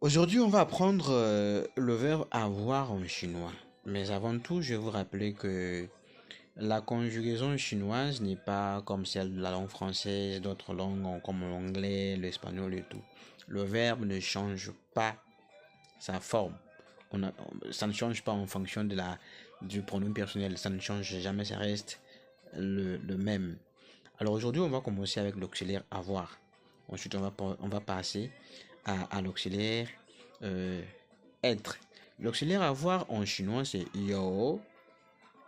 Aujourd'hui, on va apprendre le verbe avoir en chinois. Mais avant tout, je vais vous rappeler que la conjugaison chinoise n'est pas comme celle de la langue française, d'autres langues comme l'anglais, l'espagnol et tout. Le verbe ne change pas sa forme. Ça ne change pas en fonction du pronom personnel. Ça ne change jamais, ça reste le même. Alors aujourd'hui, on va commencer avec l'auxiliaire avoir. Ensuite, on va passer à l'auxiliaire euh, être. L'auxiliaire avoir en chinois, c'est yo,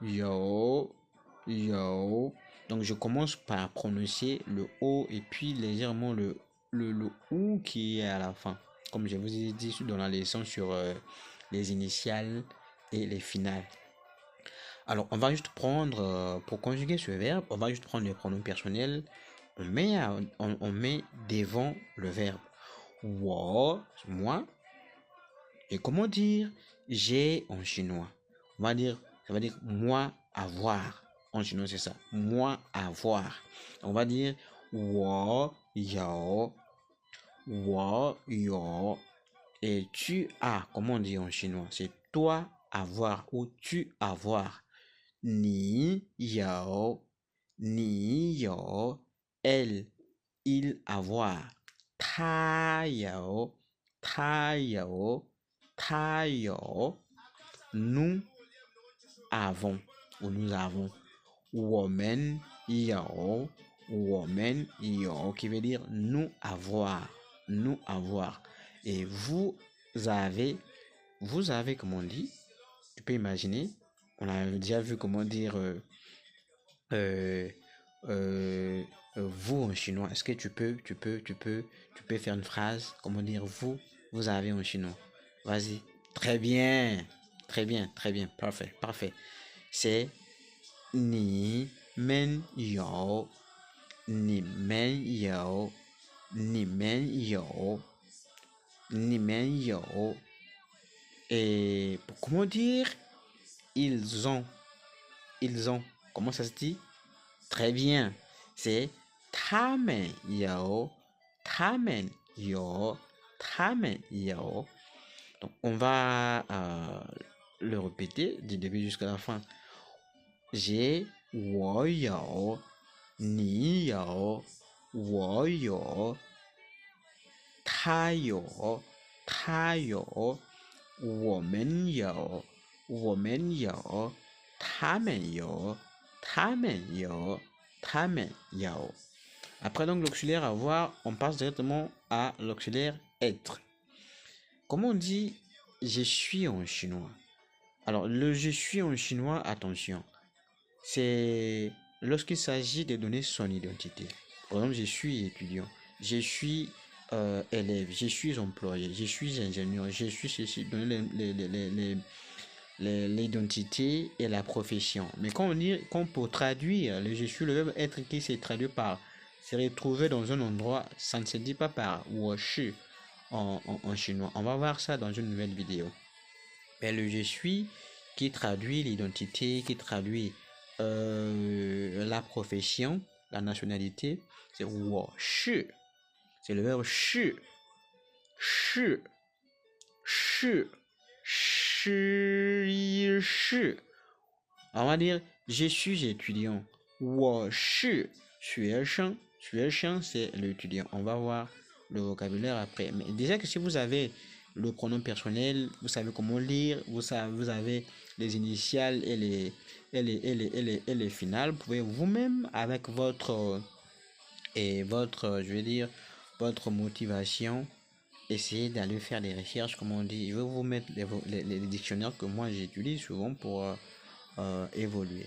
yo, yo. Donc, je commence par prononcer le O et puis légèrement le OU qui est à la fin. Comme je vous ai dit dans la leçon sur les initiales et les finales. Alors, on va juste prendre, pour conjuguer ce verbe, on va juste prendre les pronoms personnels. On met devant le verbe. Wo, moi. Et comment dire j'ai en chinois? Ça va dire moi avoir. En chinois, c'est ça. Moi avoir. On va dire wo yo, wo yo. Et tu as, comment on dit en chinois? C'est toi avoir ou tu avoir. Ni yo, ni yo, elle, il avoir. Ta yo, ta yo, ta yo. Nous avons ou nous avons. Woman yo, woman yo, qui veut dire nous avoir, nous avoir. Et vous avez, comment on dit? Tu peux imaginer, on a déjà vu comment dire euh, euh, vous en chinois. Est-ce que tu peux faire une phrase, comment dire vous avez en chinois? Vas-y. Très bien, très bien, très bien, parfait, parfait. C'est ni men yo, ni men yo, ni men yo, ni men yo. Et comment dire ils ont, ils ont. Comment ça se dit? Très bien. C'est tamen yo, tamen yo, tamen yo. Donc, on va le répéter du début jusqu'à la fin. J'ai wo yo, ni yo, wo yo, ta yo, ta yo, women yo, women yo, tamen yo, tamen yo, tamen yo. Après donc l'auxiliaire avoir, on passe directement à l'auxiliaire être. Comment on dit je suis en chinois? Alors le je suis en chinois, attention, c'est lorsqu'il s'agit de donner son identité. Par exemple, je suis étudiant, je suis élève, je suis employé, je suis ingénieur, je suis ceci, donner l'identité et la profession. Mais quand pour traduire le je suis, le verbe être qui s'est traduit par se retrouver dans un endroit, ça ne se dit pas par wo shi en chinois. On va voir ça dans une nouvelle vidéo. Mais le je suis qui traduit l'identité, qui traduit la profession, la nationalité, c'est wo shi. C'est le verbe shi. Shi. Shi. Shi. Shi. On va dire je suis étudiant. 我是学生. 学生, c'est l'étudiant. On va voir le vocabulaire après. Mais déjà que si vous avez le pronom personnel, vous savez comment lire, vous avez les initiales et les finales, vous pouvez vous-même, avec je vais dire, votre motivation, essayer d'aller faire des recherches, comme on dit. Je vais vous mettre les dictionnaires que moi j'utilise souvent pour évoluer.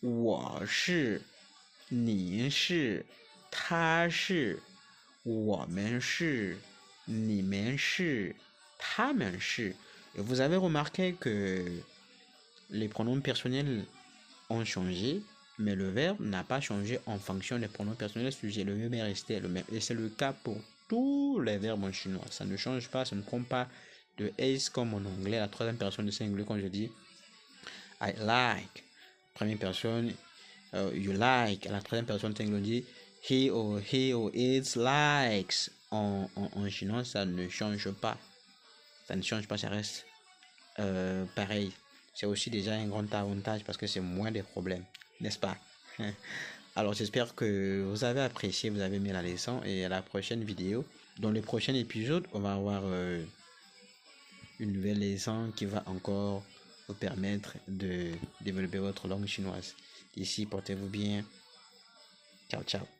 我是，你是，他是，我们是，你们是，他们是. Et vous avez remarqué que les pronoms personnels ont changé, mais le verbe n'a pas changé en fonction des pronoms personnels sujets. Le verbe est resté le même. Et c'est le cas pour tous les verbes en chinois. Ça ne change pas, ça ne prend pas de s comme en anglais, la troisième personne du singulier, quand je dis I like. Première personne, you like. À la troisième personne, on dit he or it likes. En chinois, ça ne change pas. ça ne change pas, ça reste pareil. C'est aussi déjà un grand avantage parce que c'est moins des problèmes, n'est-ce pas? Alors j'espère que vous avez apprécié, vous avez aimé la leçon et à la prochaine vidéo. Dans le prochain épisode, on va avoir une nouvelle leçon qui va encore vous permettre de développer votre langue chinoise. D'ici, portez-vous bien. Ciao, ciao.